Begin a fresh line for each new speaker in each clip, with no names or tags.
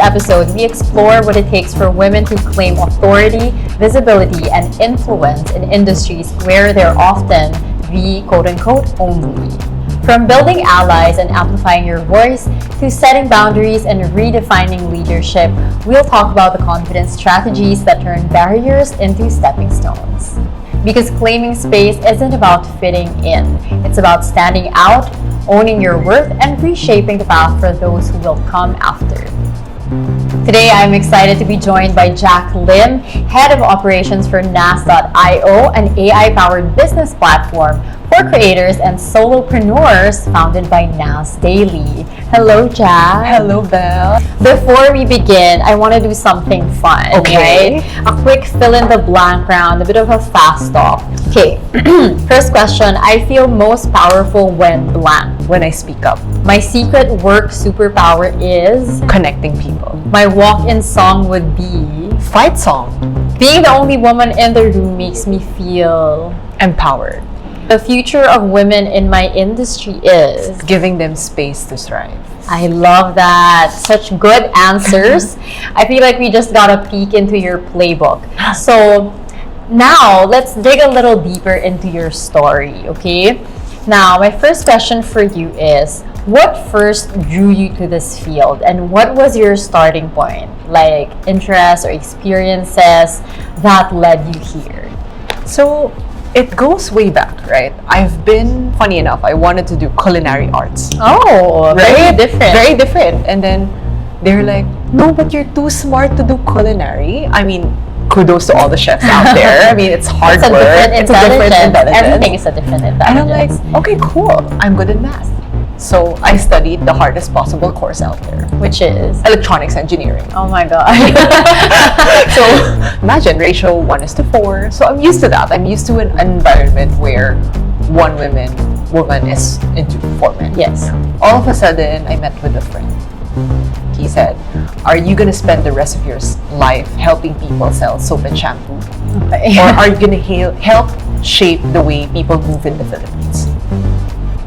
episode, we explore what it takes for women to claim authority, visibility, and influence in industries where they're often the quote-unquote only. From building allies and amplifying your voice to setting boundaries and redefining leadership, we'll talk about the confidence strategies that turn barriers into stepping stones. Because claiming space isn't about fitting in, it's about standing out, owning your worth, and reshaping the path for those who will come after. Today, I'm excited to be joined by Jack Lim, Head of Operations for Nas.io, an AI-powered business platform for creators and solopreneurs founded by Nas Daily. Hello, Jack.
Hello, Belle.
Before we begin, I want to do something fun,
Okay.
right? A quick fill in the blank round, a bit of a fast talk. Okay, first question. I feel most powerful when blank.
When I speak up,
My secret work superpower is...
connecting people.
My walk-in song would be...
Fight song.
Being the only woman in the room makes me feel...
Empowered.
The future of women in my industry is...
Giving them space to thrive.
I love that. Such good answers. I feel like we just got a peek into your playbook. So now let's dig a little deeper into your story, okay? Now, my first question for you is, what first drew you to this field and what was your starting point? Like interests or experiences that led you here?
So it goes way back, right? I've been, funny enough, I wanted to do culinary arts.
Oh, very different.
Very different. And then they're like, no, but you're too smart to do culinary. I mean, kudos to all the chefs out there. I mean, it's hard
It's a
work.
different
It's a different
intelligence.
intelligence.
Everything is a different
And I'm like,
intelligence.
okay, cool. I'm good in math. So I studied the hardest possible course out there,
Which is...
electronics engineering.
Oh my god.
So imagine ratio 1:4. So I'm used to that. I'm used to an environment where one woman is into 4 men.
Yes.
All of a sudden, I met with a friend. He said, "Are you gonna spend the rest of your life helping people sell soap and shampoo,
Okay.
or are you gonna help shape the way people move in the Philippines?"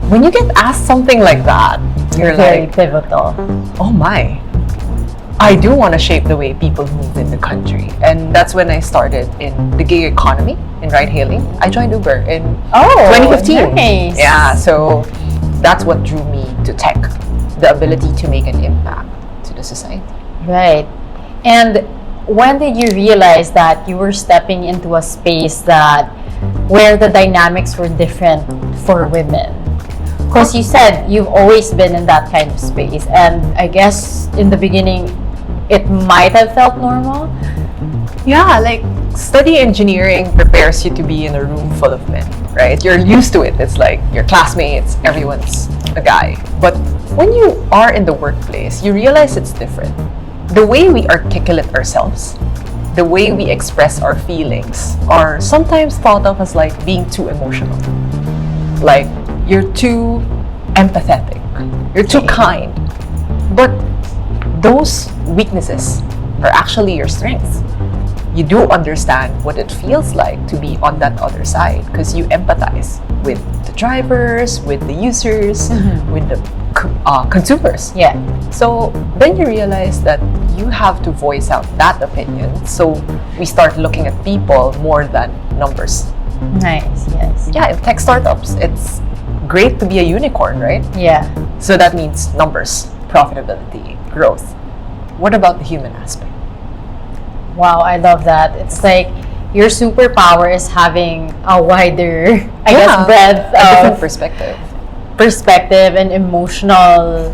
When you get asked something like that, you're
Very
like,
pivotal.
oh my, I do want to shape the way people move in the country. And that's when I started in the gig economy, in ride hailing. I joined Uber in
Oh,
2015.
nice.
Yeah, so that's what drew me to tech, the ability to make an impact to the society.
Right. And when did you realize that you were stepping into a space that where the dynamics were different for women? Because you said you've always been in that kind of space, and I guess in the beginning it might have felt normal.
Yeah, like study engineering prepares you to be in a room full of men, right? You're used to it. It's like your classmates, everyone's a guy. But when you are in the workplace, you realize it's different. The way we articulate ourselves, the way we express our feelings are sometimes thought of as like being too emotional. Like you're too empathetic, you're too kind. But those weaknesses are actually your strengths. You do understand what it feels like to be on that other side because you empathize with the drivers, with the users, with the consumers.
Yeah.
So then you realize that you have to voice out that opinion. So we start looking at people more than numbers.
Nice. Yes.
Yeah, in tech startups, it's great to be a unicorn, right?
Yeah.
So that means numbers, profitability, growth. What about the human aspect?
Wow, I love that. It's like your superpower is having a wider, I guess, breadth
a different
of perspective and emotional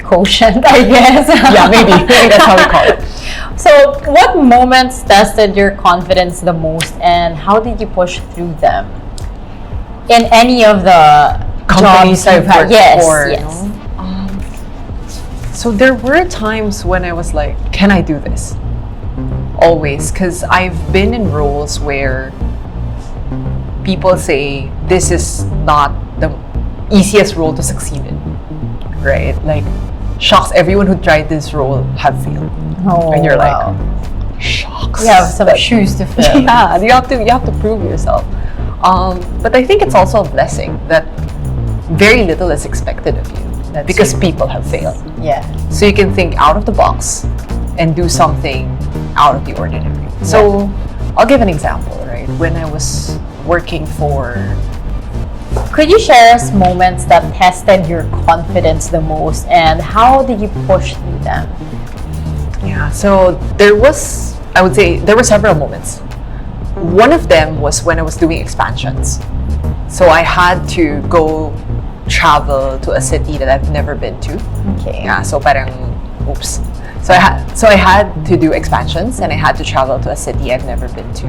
quotient, I guess.
Yeah, maybe that's how we call it.
So, what moments tested your confidence the most, and how did you push through them? In any of the
Companies
jobs
I've
you've had?
worked
Yes,
for,
yes.
So there were times when I was like, can I do this? Always, because I've been in roles where people say this is not the easiest role to succeed in, right? Like, shocks, everyone who tried this role have failed.
Oh,
And you're
wow.
like, shocks.
You have some shoes to fill.
Yeah, you have to prove yourself. But I think it's also a blessing that very little is expected of you.
That's
because
true.
people have failed.
Yeah.
So you can think out of the box and do something out of the ordinary. So I'll give an example, right? When I was working for...
Could you share us moments that tested your confidence the most, and how did you push through them?
Yeah, so there was, I would say, there were several moments. One of them was when I was doing expansions. So I had to go travel to a city that I've never been to.
Okay.
Yeah, so parang, oops. So I had to do expansions, and I had to travel to a city I've never been to.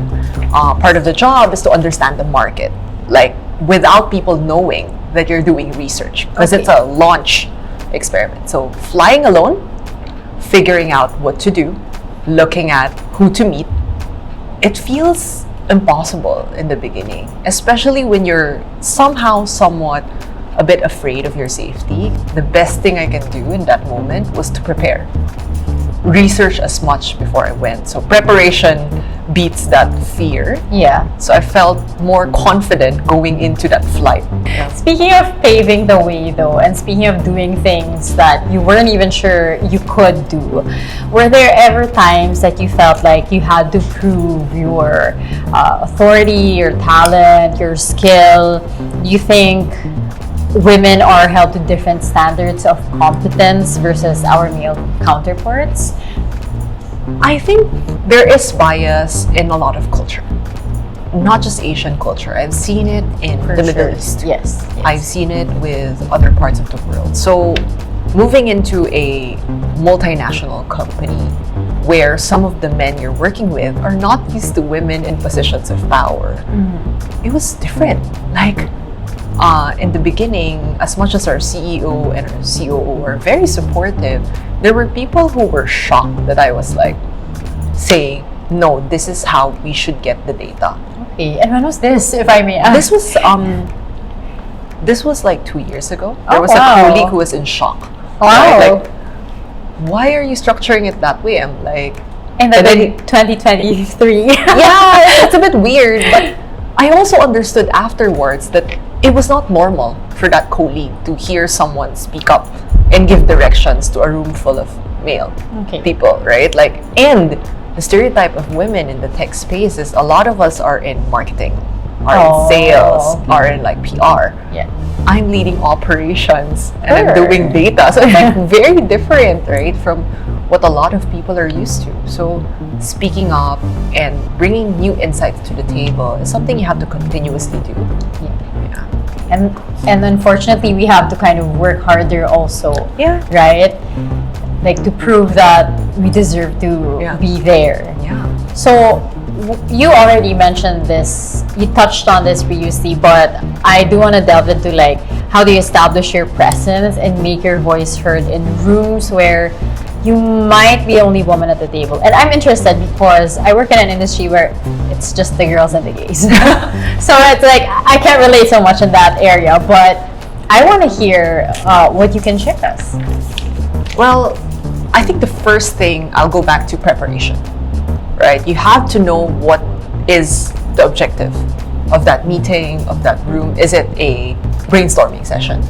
Part of the job is to understand the market, like without people knowing that you're doing research, because it's a launch experiment. So flying alone, figuring out what to do, looking at who to meet, it feels impossible in the beginning, especially when you're somehow somewhat a bit afraid of your safety. The best thing I can do in that moment was to prepare. Research as much before I went. So preparation beats that fear.
Yeah.
So I felt more confident going into that flight.
Speaking of paving the way, though, and speaking of doing things that you weren't even sure you could do, were there ever times that you felt like you had to prove your authority, your talent, your skill? Do you think women are held to different standards of competence versus our male counterparts?
I think there is bias in a lot of culture, not just Asian culture. I've seen it in the Middle East.
Yes.
I've seen it with other parts of the world. So moving into a multinational company where some of the men you're working with are not used to women in positions of power, it was different. Like, in the beginning, as much as our CEO and our COO were very supportive, there were people who were shocked that I was like saying, no, this is how we should get the data.
Okay, and when was this, if I may ask?
This was like 2 years ago.
Oh,
There was a colleague who was in shock.
Wow.
Right? Like, why are you structuring it that way? I'm like,
And
and
then 2023.
yeah, it's a bit weird, but I also understood afterwards that it was not normal for that colleague to hear someone speak up and give directions to a room full of male people, right? Like, and the stereotype of women in the tech space is a lot of us are in marketing, are in sales, are in like PR.
Yeah.
I'm leading operations and I'm doing data. So it's like very different, right, from what a lot of people are used to. So speaking up and bringing new insights to the table is something you have to continuously do.
Yeah. And unfortunately, we have to kind of work harder also.
Yeah.
Right? Like to prove that we deserve to be there.
Yeah.
So you already mentioned this, you touched on this previously, but I do want to delve into like how do you establish your presence and make your voice heard in rooms where you might be the only woman at the table. And I'm interested because I work in an industry where it's just the girls and the gays. So it's like I can't relate so much in that area, but I want to hear what you can share us.
Well, I think the first thing, I'll go back to preparation, right? You have to know what is the objective of that meeting, of that room. Is it a brainstorming session?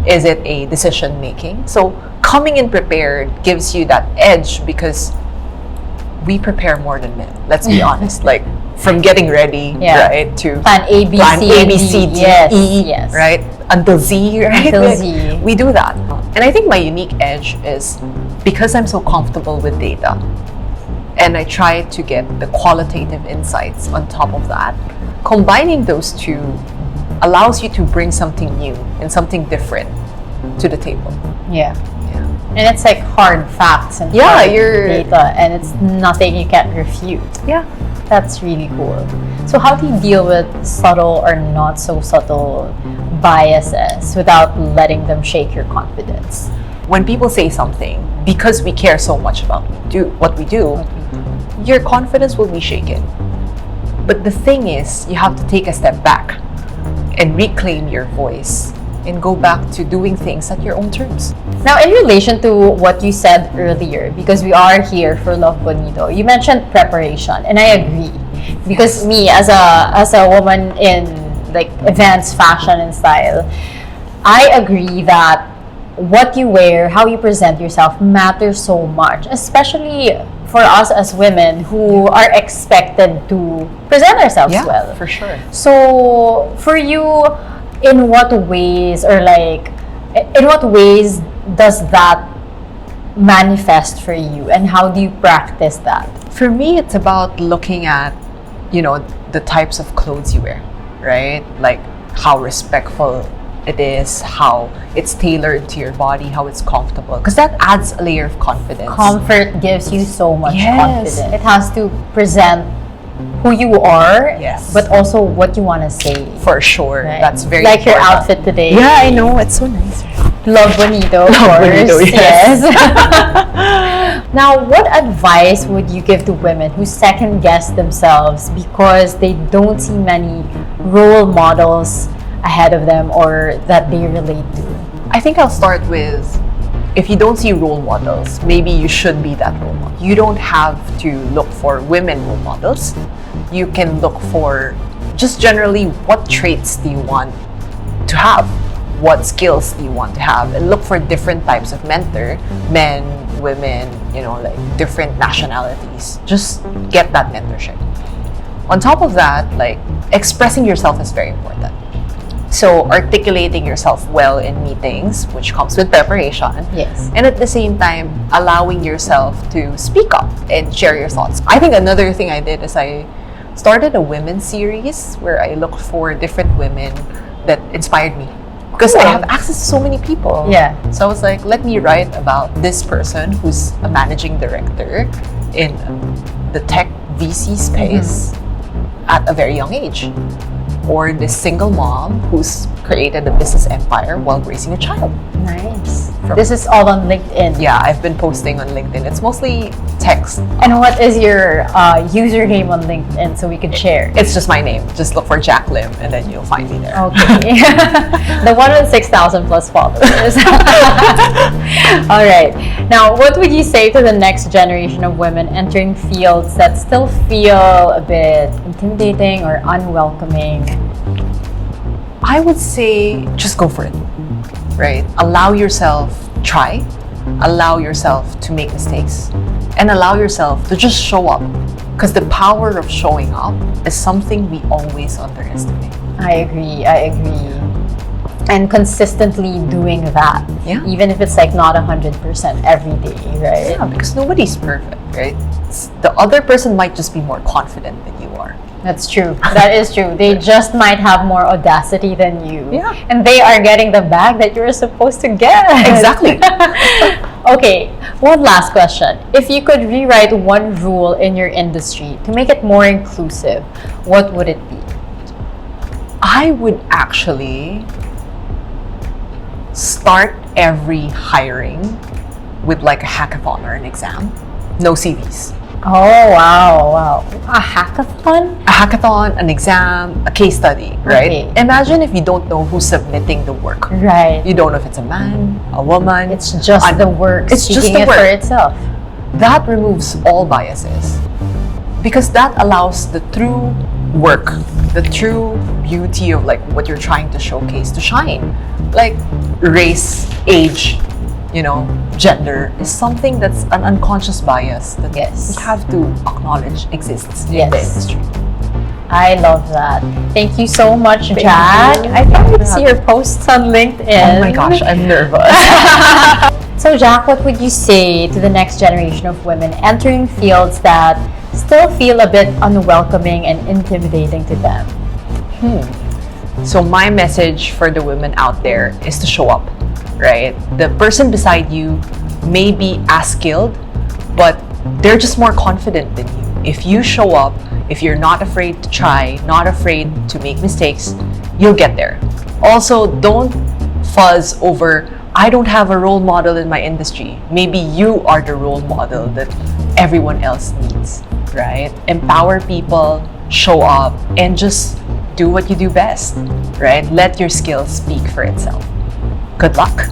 Is it a decision making? So coming in prepared gives you that edge because we prepare more than men. Let's be honest. Like from getting ready, right, to
plan A, B, C, D,
E, right, until Z, right?
Until
Like,
Z.
we do that. And I think my unique edge is because I'm so comfortable with data and I try to get the qualitative insights on top of that, combining those two allows you to bring something new and something different to the table.
Yeah. And it's like hard facts and hard data, and it's nothing you can't refute.
Yeah.
That's really cool. So how do you deal with subtle or not so subtle biases without letting them shake your confidence?
When people say something, because we care so much about what we do, your confidence will be shaken. But the thing is, you have to take a step back and reclaim your voice and go back to doing things at your own terms.
Now, in relation to what you said earlier, because we are here for Love Bonito, you mentioned preparation, and I agree. Because me, as a woman in like events, fashion, and style, I agree that what you wear, how you present yourself matters so much, especially for us as women who are expected to present ourselves
Yeah,
well.
for sure.
So, for you, in what ways, or like, in what ways does that manifest for you, and how do you practice that?
For me, it's about looking at, the types of clothes you wear, right? Like how respectful it is, how it's tailored to your body, how it's comfortable. Because that adds a layer of confidence.
Comfort gives you so much
Yes.
confidence. It has to present who you are,
Yes.
but also what you want to say.
For sure.
Right?
That's very
like your
important.
outfit today.
Yeah, I know. It's so nice.
Love Bonito, of
Love
course.
Bonito, yes.
Now, what advice would you give to women who second guess themselves because they don't see many role models ahead of them or that they relate to?
I think I'll start with, if you don't see role models, maybe you should be that role model. You don't have to look for women role models. You can look for just generally what traits do you want to have? What skills do you want to have? And look for different types of mentor, men, women, like different nationalities. Just get that mentorship. On top of that, like expressing yourself is very important. So articulating yourself well in meetings, which comes with preparation.
Yes.
And at the same time, allowing yourself to speak up and share your thoughts. I think another thing I did is I started a women's series where I looked for different women that inspired me. Because I have access to so many people.
Yeah.
So I was like, let me write about this person who's a managing director in the tech VC space at a very young age. Or this single mom who's created a business empire while raising a child.
Nice. This is all on LinkedIn.
Yeah, I've been posting on LinkedIn. It's mostly text.
And what is your username on LinkedIn so we can share?
It's just my name. Just look for Jack Lim and then you'll find me there.
Okay. The one with 6,000 plus followers. All right. Now, what would you say to the next generation of women entering fields that still feel a bit intimidating or unwelcoming?
I would say just go for it, right? Allow yourself try, allow yourself to make mistakes, and allow yourself to just show up. Because the power of showing up is something we always underestimate.
I agree. And consistently doing that.
Yeah.
Even if it's like not 100% every day, right?
Yeah, because nobody's perfect, right? The other person might just be more confident than you are.
That's true. That is true. They just might have more audacity than you.
Yeah.
And they are getting the bag that you're supposed to get.
Exactly.
Okay, one last question. If you could rewrite one rule in your industry to make it more inclusive, what would it be?
I would actually start every hiring with like a hackathon or an exam. No CVs.
Oh, wow. A hackathon?
A hackathon, an exam, a case study, right?
Okay.
Imagine if you don't know who's submitting the work.
Right.
You don't know if it's a man, a woman.
It's just the work
It's just
speaking
the
it
work.
for itself.
That removes all biases. Because that allows the true work, the true beauty of like what you're trying to showcase to shine. Like race, age, gender is something that's an unconscious bias that
Yes.
we have to acknowledge exists in the
Yes.
industry.
I love that. Thank you so much,
Thank
Jack.
you.
I can't wait to see your posts on LinkedIn.
Oh my gosh, I'm nervous.
So, Jack, what would you say to the next generation of women entering fields that still feel a bit unwelcoming and intimidating to them?
So my message for the women out there is to show up, right? The person beside you may be as skilled, but they're just more confident than you. If you show up, if you're not afraid to try, not afraid to make mistakes, you'll get there. Also, don't fuzz over, I don't have a role model in my industry. Maybe you are the role model that everyone else needs, right? Empower people, show up, and just do what you do best, right? Let your skills speak for itself. Good luck.